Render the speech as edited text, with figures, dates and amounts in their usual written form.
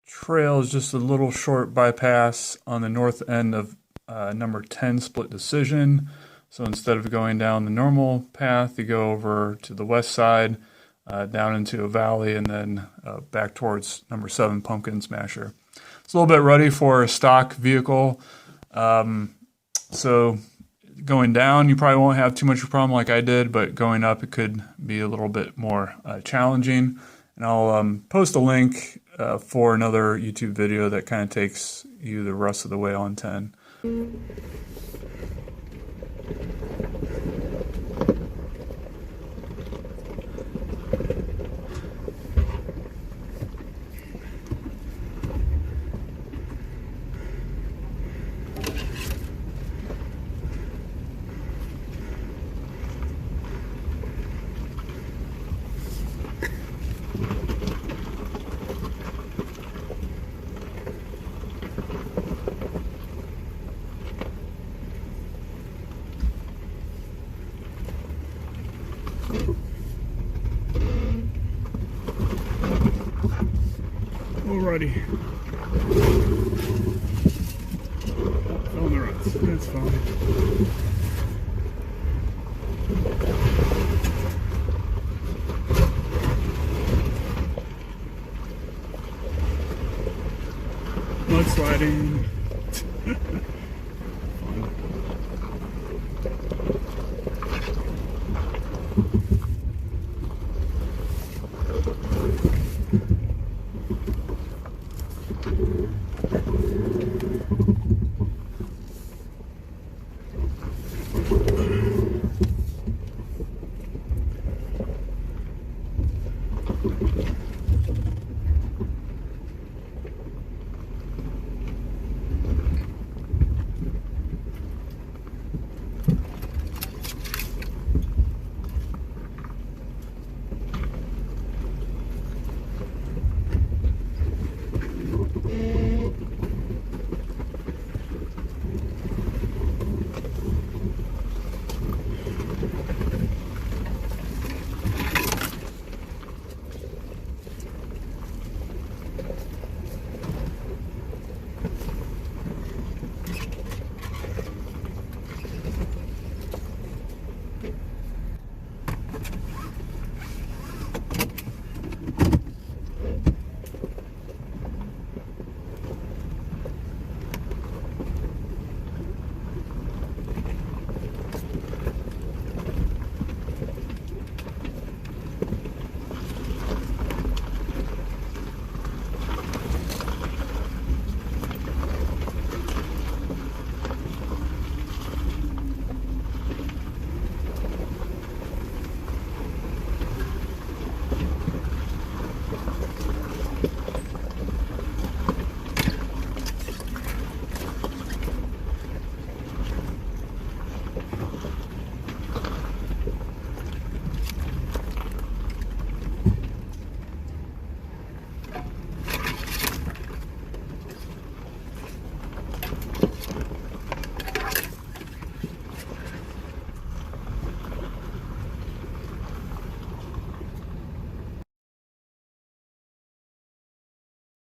trail is just a little short bypass on the north end of number 10 split decision. So instead of going down the normal path, you go over to the west side, down into a valley, and then back towards number 7 Pumpkin Smasher. It's a little bit ruddy for a stock vehicle. So going down, you probably won't have too much of a problem like I did, but going up, it could be a little bit more challenging. And I'll post a link for another YouTube video that kind of takes you the rest of the way on 10. Alrighty. On the ruts. That's fine. Mud sliding.